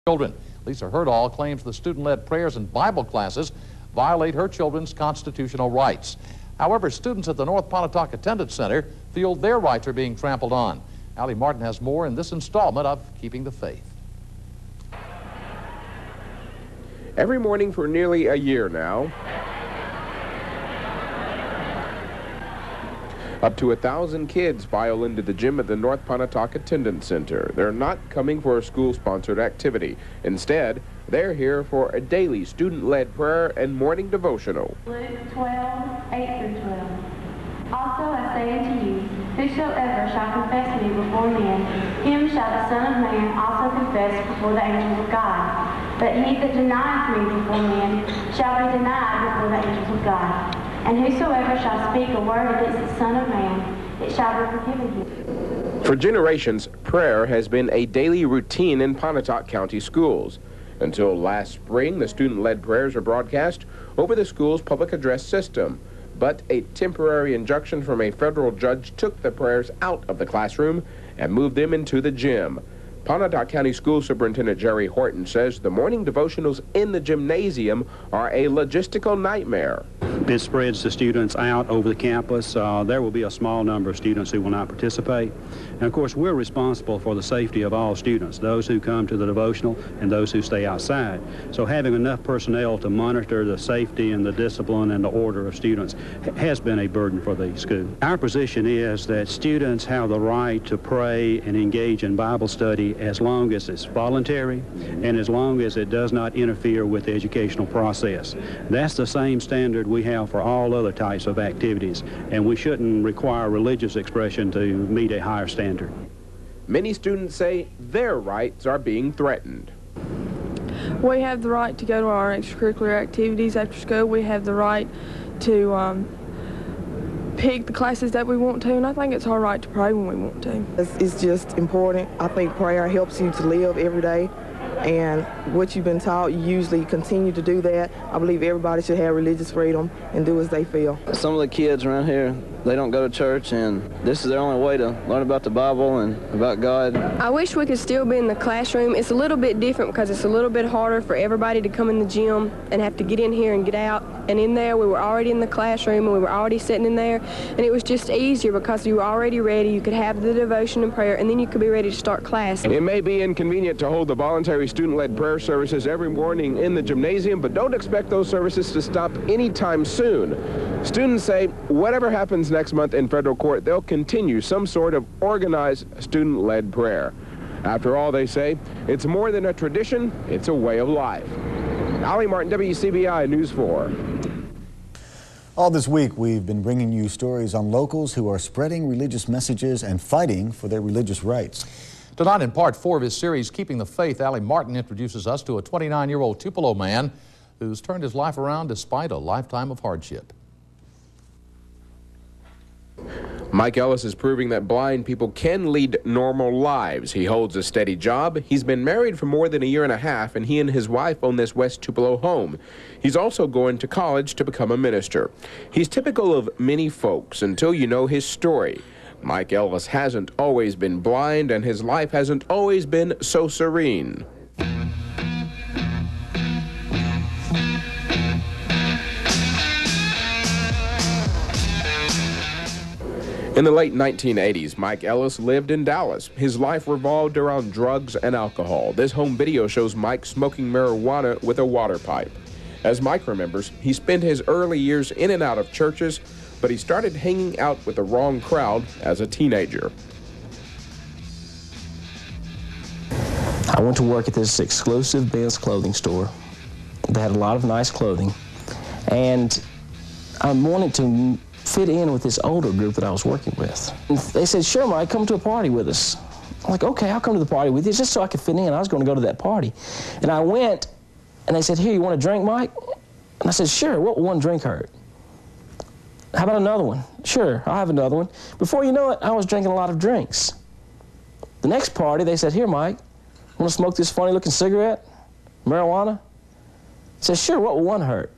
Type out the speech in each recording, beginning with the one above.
children. Lisa Hurdall claims the student-led prayers and Bible classes violate her children's constitutional rights. However, students at the North Pontotoc Attendance Center feel their rights are being trampled on. Allie Martin has more in this installment of Keeping the Faith. Every morning for nearly a year now, up to 1,000 kids file into the gym at the North Pontotoc Attendance Center. They're not coming for a school-sponsored activity. Instead, they're here for a daily student-led prayer and morning devotional. Luke 12:8-12. Also I say unto you, whosoever shall confess me before men, him shall the Son of Man also confess before the angels of God. But he that denieth me before men shall be denied before the angels of God. And whosoever shall speak a word against the Son of Man, it shall be forgiven him. For generations, prayer has been a daily routine in Pontotoc County schools. Until last spring, the student-led prayers were broadcast over the school's public address system. But a temporary injunction from a federal judge took the prayers out of the classroom and moved them into the gym. Pontotoc County School Superintendent Jerry Horton says the morning devotionals in the gymnasium are a logistical nightmare. It spreads the students out over the campus. There will be a small number of students who will not participate. And of course, we're responsible for the safety of all students, those who come to the devotional and those who stay outside. So having enough personnel to monitor the safety and the discipline and the order of students has been a burden for the school. Our position is that students have the right to pray and engage in Bible study as long as it's voluntary and as long as it does not interfere with the educational process. That's the same standard we have for all other types of activities, and we shouldn't require religious expression to meet a higher standard. Many students say their rights are being threatened. We have the right to go to our extracurricular activities after school. We have the right to pick the classes that we want to, and I think it's our right to pray when we want to. It's just important. I think prayer helps you to live every day, and what you've been taught, you usually continue to do that. I believe everybody should have religious freedom and do as they feel. Some of the kids around here, they don't go to church, and this is their only way to learn about the Bible and about God. I wish we could still be in the classroom. It's a little bit different because it's a little bit harder for everybody to come in the gym and have to get in here and get out. And in there, we were already in the classroom, and we were already sitting in there, and it was just easier because you were already ready. You could have the devotion and prayer, and then you could be ready to start class. It may be inconvenient to hold the voluntary student-led prayer services every morning in the gymnasium, but don't expect those services to stop anytime soon. Students say whatever happens next month in federal court, they'll continue some sort of organized student-led prayer. After all, they say, it's more than a tradition, it's a way of life. Allie Martin, WCBI News 4. All this week, we've been bringing you stories on locals who are spreading religious messages and fighting for their religious rights. Tonight, in part 4 of his series, Keeping the Faith, Allie Martin introduces us to a 29-year-old Tupelo man who's turned his life around despite a lifetime of hardship. Mike Ellis is proving that blind people can lead normal lives. He holds a steady job. He's been married for more than a year and a half, and he and his wife own this West Tupelo home. He's also going to college to become a minister. He's typical of many folks until you know his story. Mike Ellis hasn't always been blind, and his life hasn't always been so serene. In the late 1980s, Mike Ellis lived in Dallas. His life revolved around drugs and alcohol. This home video shows Mike smoking marijuana with a water pipe. As Mike remembers, he spent his early years in and out of churches, but he started hanging out with the wrong crowd as a teenager. I went to work at this exclusive men's clothing store. They had a lot of nice clothing, and I wanted to fit in with this older group that I was working with. And they said, sure, Mike, come to a party with us. I'm like, okay, I'll come to the party with you just so I could fit in. I was going to go to that party. And I went, and they said, here, you want a drink, Mike? And I said, sure, what will one drink hurt? How about another one? Sure, I'll have another one. Before you know it, I was drinking a lot of drinks. The next party, they said, here, Mike, want to smoke this funny-looking cigarette? Marijuana? I said, sure, what will one hurt?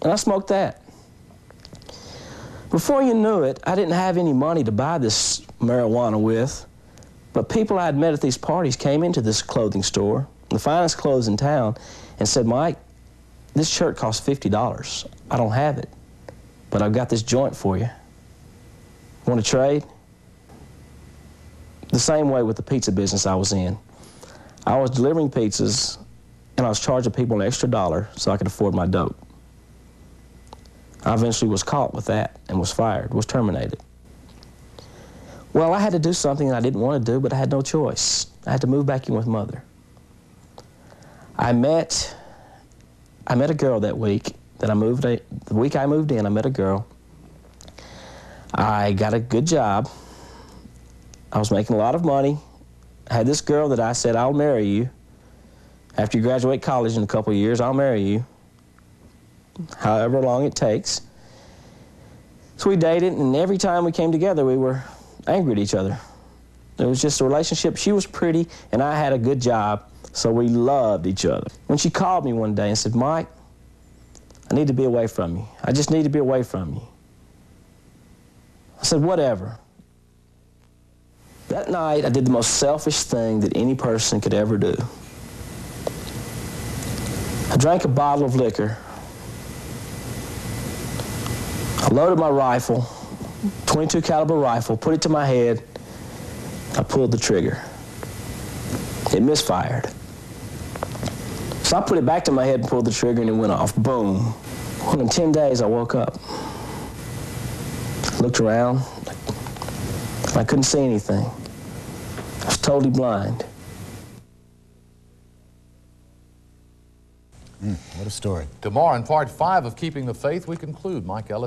And I smoked that. Before you knew it, I didn't have any money to buy this marijuana with, but people I had met at these parties came into this clothing store the finest clothes in town, and said, Mike, this shirt costs $50. I don't have it, but I've got this joint for you. Want to trade? The same way with the pizza business I was in. I was delivering pizzas, and I was charging people an extra $1 so I could afford my dope. I eventually was caught with that and was fired, was terminated. Well, I had to do something I didn't want to do, but I had no choice. I had to move back in with Mother. I met a girl that week that I moved. The week I moved in, I met a girl. I got a good job. I was making a lot of money. I had this girl that I said, I'll marry you. After you graduate college in a couple of years, I'll marry you. However long it takes. So we dated, and every time we came together, we were angry at each other. It was just a relationship. She was pretty, and I had a good job, so we loved each other. When she called me one day and said, Mike, I need to be away from you. I just need to be away from you. I said, whatever. That night, I did the most selfish thing that any person could ever do. I drank a bottle of liquor. I loaded my rifle, .22 caliber rifle, put it to my head. I pulled the trigger. It misfired. So I put it back to my head and pulled the trigger, and it went off. Boom. Well, in 10 days, I woke up. Looked around. I couldn't see anything. I was totally blind. What a story. Tomorrow, in part 5 of Keeping the Faith, we conclude. Mike Ellis.